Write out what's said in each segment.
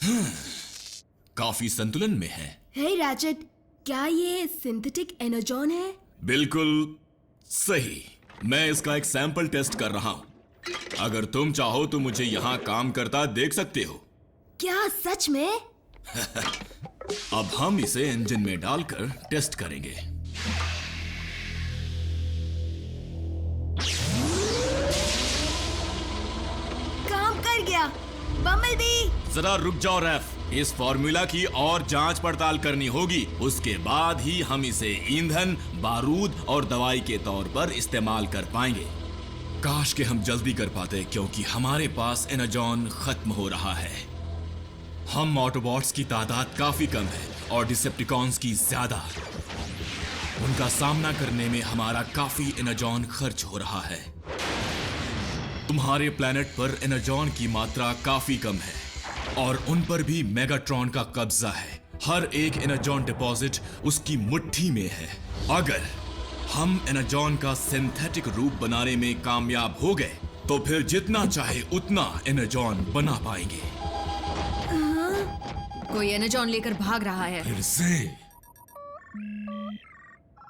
काफी संतुलन में है। हे रैचेट, क्या ये सिंथेटिक एनर्जॉन है? बिल्कुल सही। मैं इसका एक सैंपल टेस्ट कर रहा हूं। अगर तुम चाहो तो मुझे यहां काम करता देख सकते हो। क्या सच में? अब हम इसे इंजन में डालकर टेस्ट करेंगे। काम कर गया। बम्बलबी, जरा रुक जाओ रैफ। इस फॉर्मूला की और जांच पड़ताल करनी होगी। उसके बाद ही हम इसे ईंधन, बारूद और दवाई के तौर पर इस्तेमाल कर पाएंगे। काश के हम जल्दी कर पाते, क्योंकि हमारे पास एनर्जॉन खत्म हो रहा है। हम ऑटोबॉट्स की तादाद काफी कम है और डिसेप्टिकॉन्स की ज्यादा। उनका सामना करने में हमारा काफी एनर्जॉन खर्च हो रहा है। तुम्हारे प्लेनेट पर एनर्जॉन की मात्रा काफी कम है और उन पर भी मेगाट्रॉन का कब्जा है। हर एक एनर्जॉन डिपॉजिट उसकी मुट्ठी में है। अगर हम एनर्जॉन का सिंथेटिक रूप बनाने में कामयाब हो गए तो फिर जितना चाहे उतना एनर्जॉन बना पाएंगे। कोई एनर्जॉन लेकर भाग रहा है। फिर से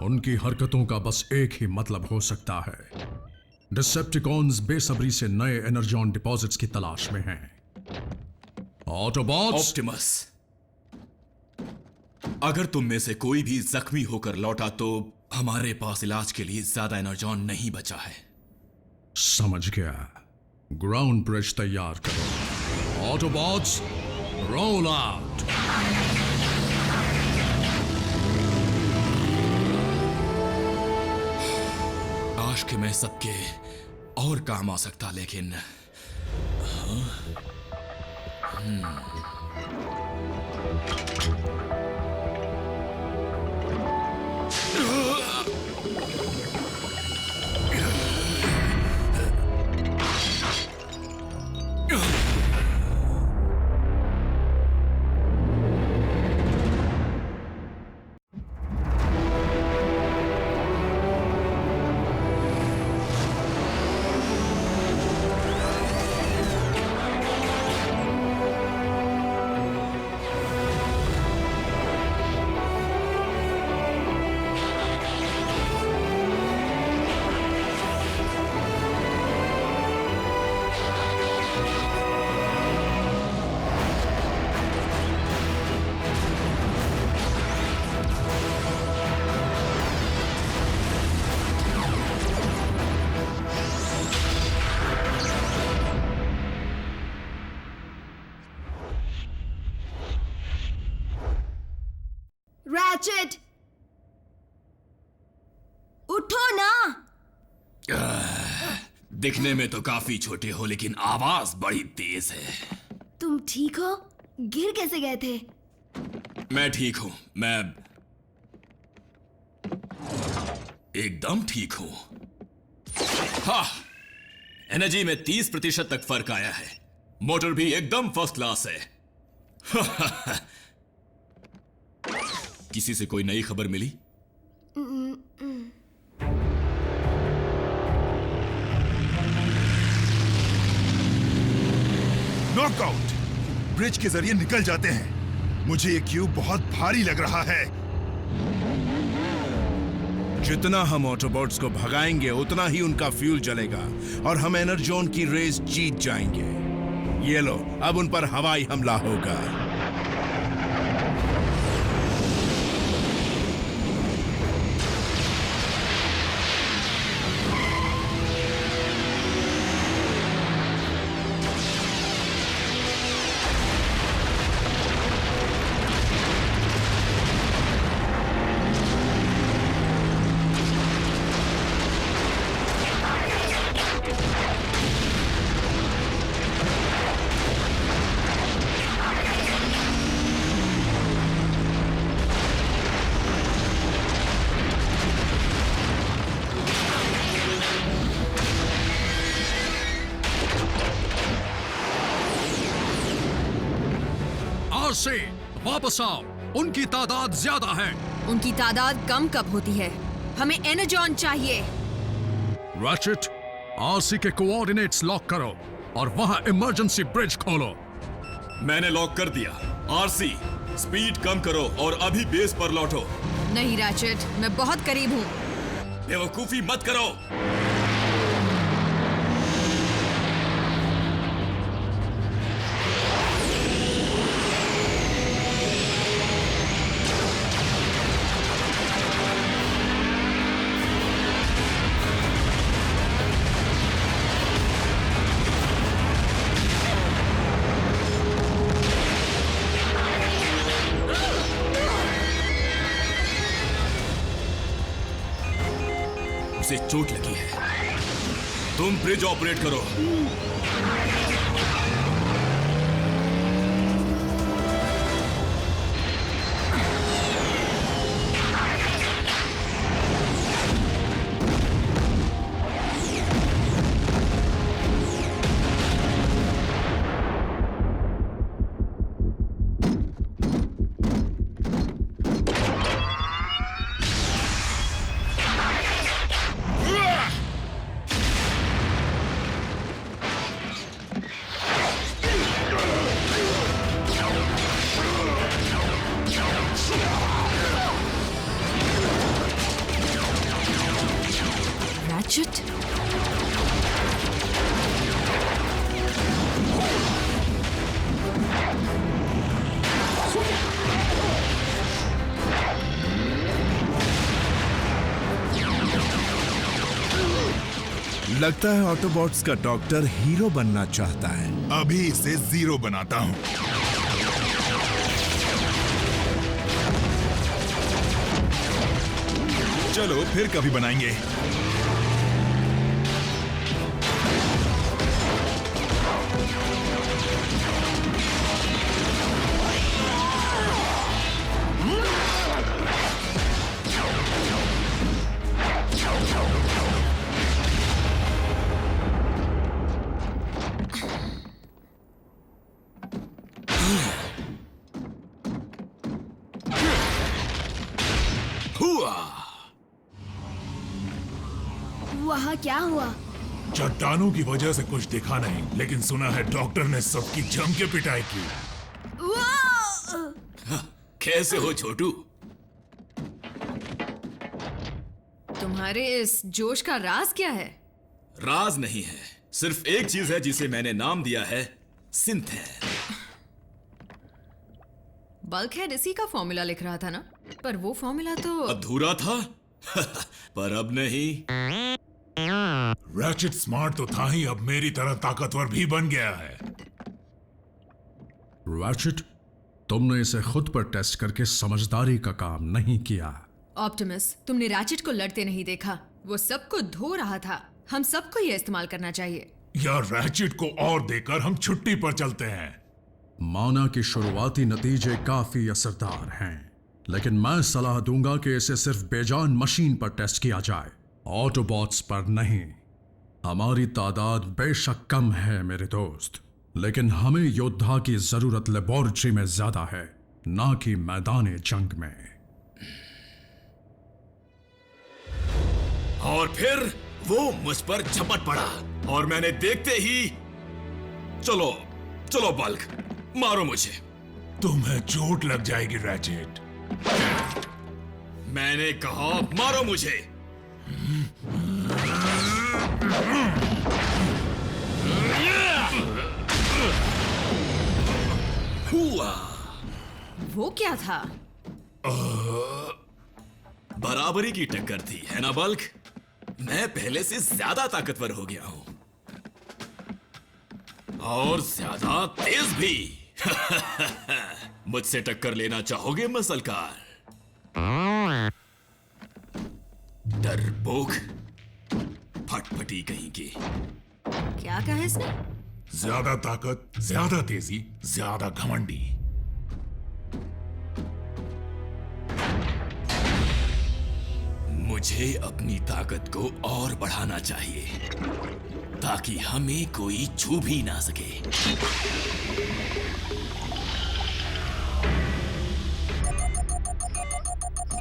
उनकी हरकतों का बस एक ही मतलब हो सकता है। डिसेप्टिकॉन्स बेसब्री से नए एनर्जॉन डिपॉजिट्स की तलाश में हैं। ऑटोबॉट्स, ऑप्टिमस, अगर तुम में से कोई भी जख्मी होकर लौटा तो हमारे पास इलाज के लिए ज्यादा एनर्जॉन नहीं बचा है। समझ गया। ग्राउंड ब्रिज तैयार करो। Autobots, roll out. काश कि मैं सबके और काम आ सकता, लेकिन रैचेट, उठो ना। दिखने में तो काफी छोटे हो, लेकिन आवाज बड़ी तेज है। तुम ठीक हो? गिर कैसे गए थे? मैं ठीक हूं। मैं एकदम ठीक हूं। हाँ, एनर्जी में 30% तक फर्क आया है। मोटर भी एकदम फर्स्ट क्लास है। किसी से कोई नई खबर मिली? नॉकआउट! ब्रिज के जरिए निकल जाते हैं। मुझे ये क्यूब बहुत भारी लग रहा है। जितना हम ऑटोबॉट्स को भगाएंगे उतना ही उनका फ्यूल जलेगा और हम एनर्जॉन की रेस जीत जाएंगे। ये लो, अब उन पर हवाई हमला होगा। से वापस आओ। उनकी तादाद ज्यादा है। उनकी तादाद कम कब होती है? हमें एनर्जॉन चाहिए। रैचेट, आरसी के कोऑर्डिनेट्स लॉक करो और वहां इमरजेंसी ब्रिज खोलो। मैंने लॉक कर दिया। आरसी, स्पीड कम करो और अभी बेस पर लौटो। नहीं रैचेट, मैं बहुत करीब हूँ। बेवकूफी मत करो। उसे चोट लगी है। तुम ब्रिज ऑपरेट करो। रैचेट, लगता है ऑटोबॉट्स का डॉक्टर हीरो बनना चाहता है। अभी इसे जीरो बनाता हूं। चलो फिर कभी बनाएंगे। वहाँ क्या हुआ? चट्टानों की वजह से कुछ दिखा नहीं, लेकिन सुना है डॉक्टर ने सबकी जम के पिटाई की। कैसे हो छोटू? तुम्हारे इस जोश का राज क्या है? राज नहीं है, सिर्फ एक चीज है जिसे मैंने नाम दिया है सिंथेन। बल्कहेड इसी का फॉर्मूला लिख रहा था ना? पर वो फॉर्मूला तो अधूरा था। पर अब नहीं। रैचेट स्मार्ट तो था ही, अब मेरी तरह ताकतवर भी बन गया है। रैचेट, तुमने इसे खुद पर टेस्ट करके समझदारी का काम नहीं किया। ऑप्टिमस, तुमने रैचेट को लड़ते नहीं देखा। वो सबको धो रहा था। हम सबको ये इस्तेमाल करना चाहिए। या रैचेट को और देकर हम छुट्टी पर चलते हैं। माना कि शुरुआती नतीजे काफी असरदार हैं, लेकिन मैं सलाह दूंगा कि इसे सिर्फ बेजान मशीन पर टेस्ट किया जाए, ऑटोबॉट्स पर नहीं। हमारी तादाद बेशक कम है मेरे दोस्त, लेकिन हमें योद्धा की जरूरत लेबोरेटरी में ज्यादा है, ना कि मैदान जंग में। और फिर वो मुझ पर झपट पड़ा और मैंने देखते ही चलो चलो बल्क, मारो मुझे। तुम्हें चोट लग जाएगी रैचेट। मैंने कहा मारो मुझे। हुआ। वो क्या था? बराबरी की टक्कर थी, है ना बल्क? मैं पहले से ज्यादा ताकतवर हो गया हूं और ज्यादा तेज भी। मुझसे टक्कर लेना चाहोगे मसलकार? डरपोक, फटफटी कहीं की। क्या कहा इसने? ज्यादा ताकत, ज्यादा तेजी, ज्यादा घमंडी। मुझे अपनी ताकत को और बढ़ाना चाहिए ताकि हमें कोई छू भी ना सके।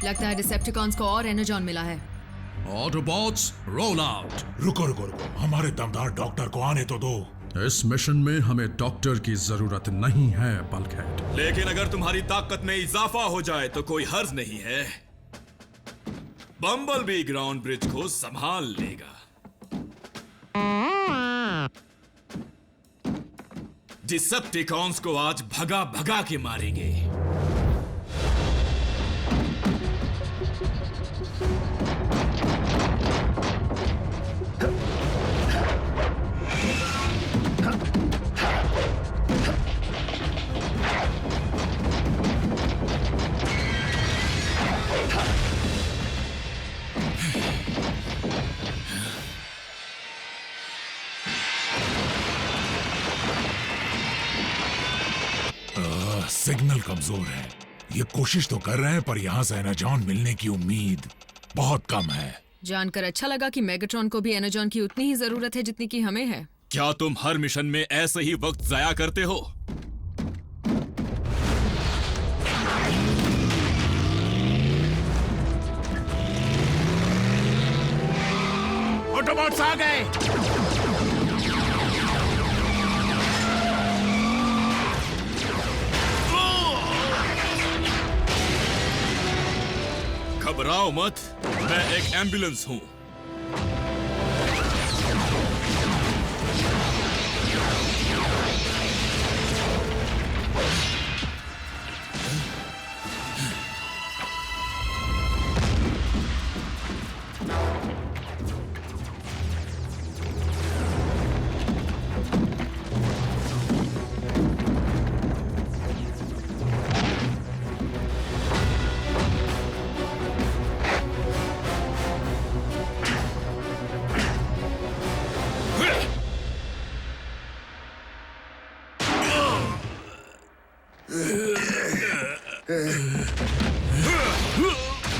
लगता है डिसेप्टिकॉन्स को और एनर्जॉन मिला है। Autobots roll out. रुको रुको रुको, हमारे दमदार डॉक्टर को आने तो दो। इस मिशन में हमें डॉक्टर की जरूरत नहीं है बल्कहेड। लेकिन अगर तुम्हारी ताकत में इजाफा हो जाए तो कोई हर्ज नहीं है। बम्बलबी ग्राउंड ब्रिज को संभाल लेगा। डिसेप्टिकॉन्स को आज भगा भगा के मारेंगे। सिग्नल कमजोर है। ये कोशिश तो कर रहे हैं पर यहाँ से एनाजॉन मिलने की उम्मीद बहुत कम है। जानकर अच्छा लगा कि मेगाट्रॉन को भी एनाजॉन की उतनी ही जरूरत है जितनी की हमें है। क्या तुम हर मिशन में ऐसे ही वक्त जाया करते हो? ऑटोबॉट्स आ गए। घबराओ मत, मैं एक एम्बुलेंस हूं।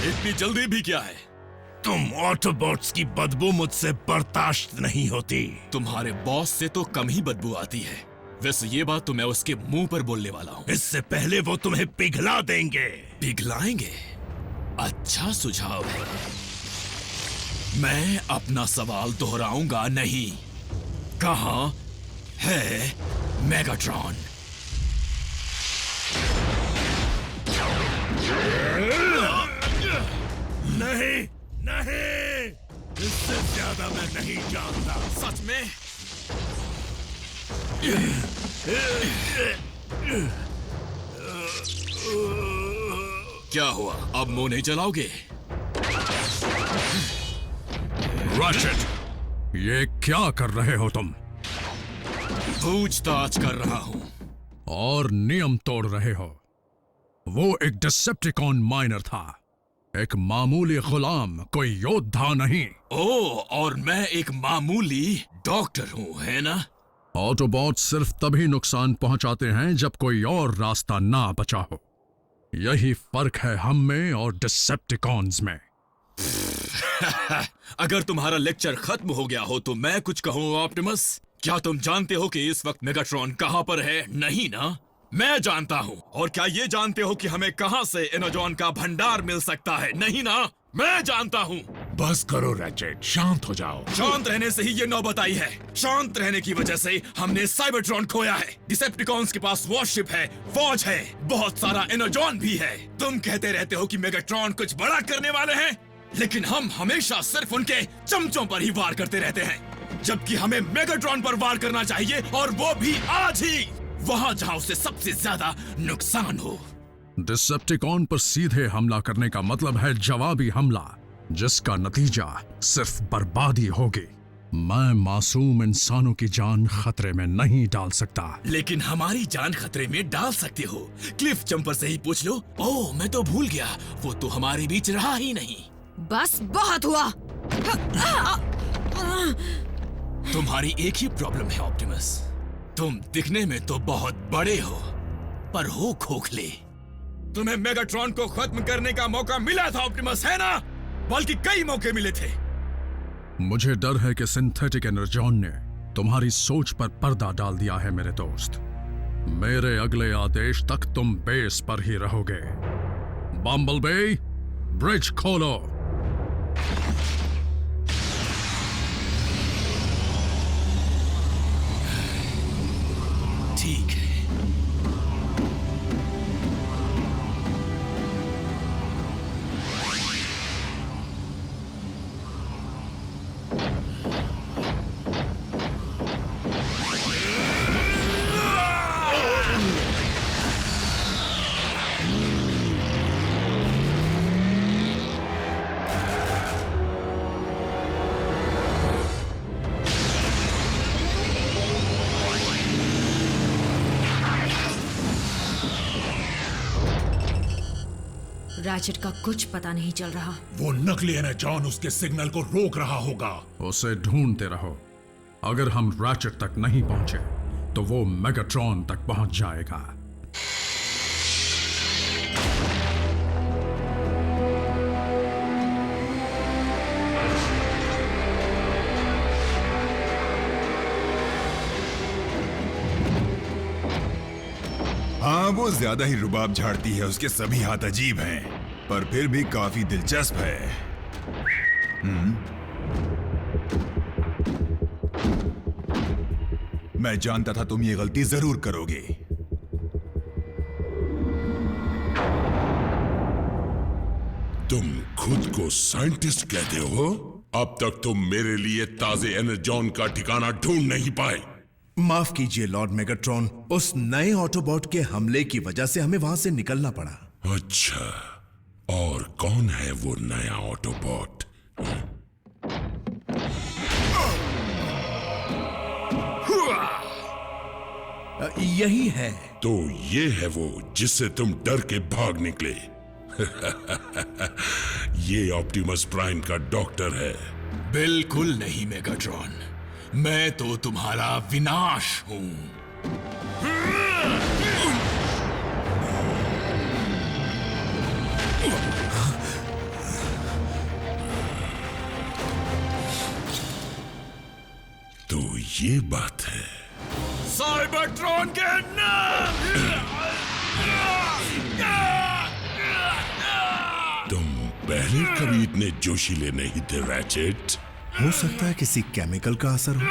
इतनी जल्दी भी क्या है? तुम ऑटोबॉट्स की बदबू मुझसे बर्दाश्त नहीं होती। तुम्हारे बॉस से तो कम ही बदबू आती है। वैसे ये बात तो मैं उसके मुंह पर बोलने वाला हूँ। इससे पहले वो तुम्हें पिघला देंगे। पिघलाएंगे? अच्छा सुझाव है। मैं अपना सवाल दोहराऊंगा नहीं। कहाँ है मेगाट्रॉन? नहीं नहीं, इससे ज्यादा मैं नहीं जानता। सच में? क्या हुआ, अब मुंह नहीं चलाओगे? रैचेट, ये क्या कर रहे हो तुम? पूछताछ कर रहा हूं। और नियम तोड़ रहे हो। वो एक डिसेप्टिकॉन माइनर था, एक मामूली गुलाम, कोई योद्धा नहीं। ओह, और मैं एक मामूली डॉक्टर हूं, है ना? ऑटोबॉट सिर्फ तभी नुकसान पहुंचाते हैं जब कोई और रास्ता ना बचा हो। यही फर्क है हम में और डिसेप्टिकॉन्स में। अगर तुम्हारा लेक्चर खत्म हो गया हो तो मैं कुछ कहूं ऑप्टिमस। क्या तुम जानते हो कि इस वक्त मेगाट्रॉन कहां पर है? नहीं ना? मैं जानता हूं। और क्या ये जानते हो कि हमें कहां से एनाजॉन का भंडार मिल सकता है? नहीं ना? मैं जानता हूं। बस करो रैचेट, शांत हो जाओ। शांत रहने से ही ये नौबत आई है। शांत रहने की वजह से हमने साइबरट्रॉन खोया है। डिसेप्टिकॉन्स के पास वॉरशिप है, फौज है, बहुत सारा एनाजॉन भी है। तुम कहते रहते हो कि मेगाट्रॉन कुछ बड़ा करने वाले हैं, लेकिन हम हमेशा सिर्फ उनके चमचों पर ही वार करते रहते हैं, जबकि हमें मेगाट्रॉन पर वार करना चाहिए, और वो भी आज ही, वहां जहां उसे सबसे ज्यादा नुकसान हो। डिसेप्टिकॉन पर सीधे हमला करने का मतलब है जवाबी हमला, जिसका नतीजा सिर्फ बर्बादी होगी। मैं मासूम इंसानों की जान खतरे में नहीं डाल सकता। लेकिन हमारी जान खतरे में डाल सकते हो। क्लिफ जंपर से ही पूछ लो। ओह, मैं तो भूल गया, वो तो हमारे बीच रहा ही नहीं। बस बहुत हुआ। तुम्हारी एक ही प्रॉब्लम है ऑप्टिमस, तुम दिखने में तो बहुत बड़े हो, पर हो खोखले। तुम्हें मेगाट्रॉन को खत्म करने का मौका मिला था ऑप्टिमस, है ना? बल्कि कई मौके मिले थे। मुझे डर है कि सिंथेटिक एनर्जॉन ने तुम्हारी सोच पर पर्दा डाल दिया है मेरे दोस्त। मेरे अगले आदेश तक तुम बेस पर ही रहोगे। बम्बलबी, ब्रिज खोलो। रैचेट का कुछ पता नहीं चल रहा। वो नकली एनर्जॉन उसके सिग्नल को रोक रहा होगा। उसे ढूंढते रहो। अगर हम रैचेट तक नहीं पहुंचे तो वो मेगाट्रॉन तक पहुंच जाएगा। हाँ, वो ज्यादा ही रुबाब झाड़ती है, उसके सभी हाथ अजीब हैं, पर फिर भी काफी दिलचस्प है। मैं जानता था तुम ये गलती जरूर करोगे। तुम खुद को साइंटिस्ट कहते हो? अब तक तुम मेरे लिए ताजे एनर्जॉन का ठिकाना ढूंढ नहीं पाए। माफ कीजिए लॉर्ड मेगाट्रॉन, उस नए ऑटोबॉट के हमले की वजह से हमें वहां से निकलना पड़ा। अच्छा, और कौन है वो नया ऑटोबॉट? यही है। तो ये है वो जिससे तुम डर के भाग निकले। ये ऑप्टिमस प्राइम का डॉक्टर है। बिल्कुल नहीं मेगाट्रॉन, मैं तो तुम्हारा विनाश हूं। तो ये बात है। साइबरट्रॉन के नाम। तुम पहले कभी इतने जोशीले नहीं थे रैचेट। हो सकता है किसी केमिकल का असर हो।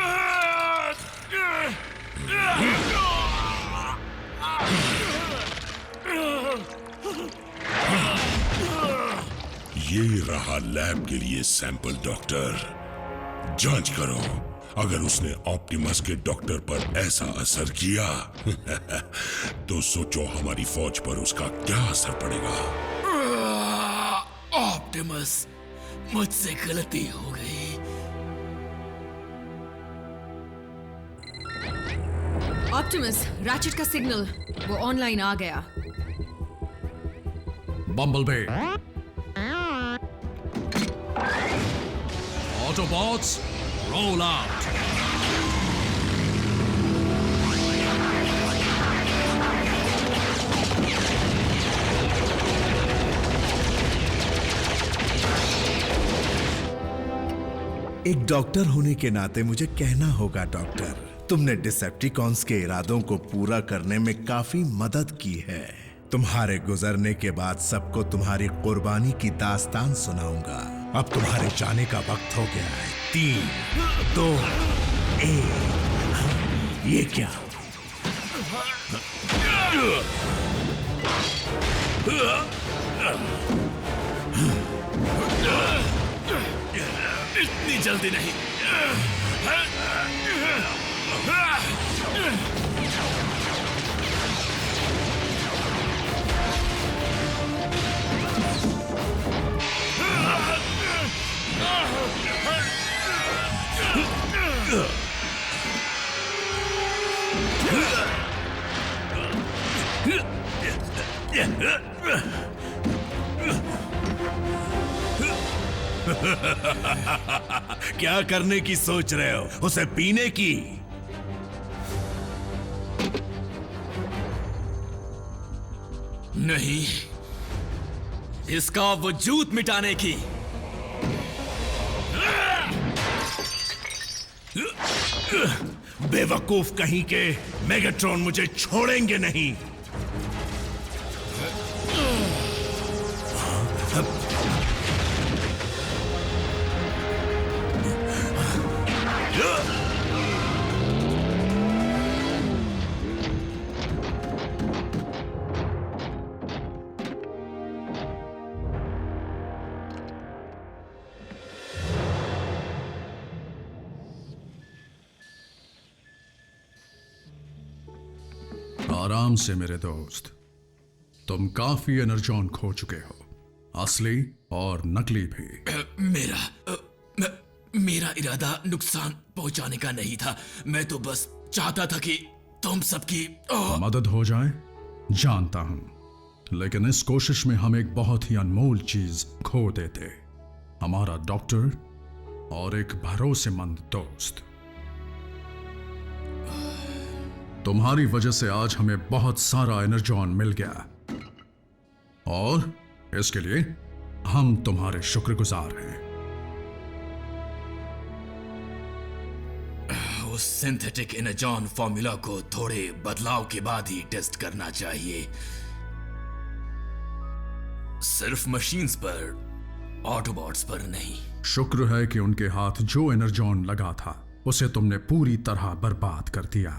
ये रहा लैब के लिए सैंपल डॉक्टर। जांच करो, अगर उसने ऑप्टिमस के डॉक्टर पर ऐसा असर किया तो सोचो हमारी फौज पर उसका क्या असर पड़ेगा। ऑप्टिमस, मुझसे गलती हो गई। ऑप्टिमस, रैचेट का सिग्नल वो ऑनलाइन आ गया। Bumblebee, Autobots, roll out. एक डॉक्टर होने के नाते मुझे कहना होगा डॉक्टर, तुमने डिसेप्टिकॉन्स के इरादों को पूरा करने में काफी मदद की है। तुम्हारे गुजरने के बाद सबको तुम्हारी कुर्बानी की दास्तान सुनाऊंगा। अब तुम्हारे जाने का वक्त हो गया है। 3, 2, 1। ये क्या? इतनी जल्दी नहीं। क्या करने की सोच रहे हो? उसे पीने की? नहीं, इसका वजूद मिटाने की। बेवकूफ कहीं के, मेगाट्रॉन मुझे छोड़ेंगे नहीं। आराम से मेरे दोस्त, तुम काफी एनर्जॉन खो चुके हो, असली और नकली भी। मेरा इरादा नुकसान पहुंचाने का नहीं था। मैं तो बस चाहता था कि तुम सबकी मदद हो जाए। जानता हूं लेकिन इस कोशिश में हम एक बहुत ही अनमोल चीज खो देते, हमारा डॉक्टर और एक भरोसेमंद दोस्त। तुम्हारी वजह से आज हमें बहुत सारा एनर्जॉन मिल गया और इसके लिए हम तुम्हारे शुक्रगुजार हैं। उस सिंथेटिक एनर्जॉन फॉर्मूला को थोड़े बदलाव के बाद ही टेस्ट करना चाहिए, सिर्फ मशीन्स पर, ऑटोबॉट्स पर नहीं। शुक्र है कि उनके हाथ जो एनर्जॉन लगा था उसे तुमने पूरी तरह बर्बाद कर दिया।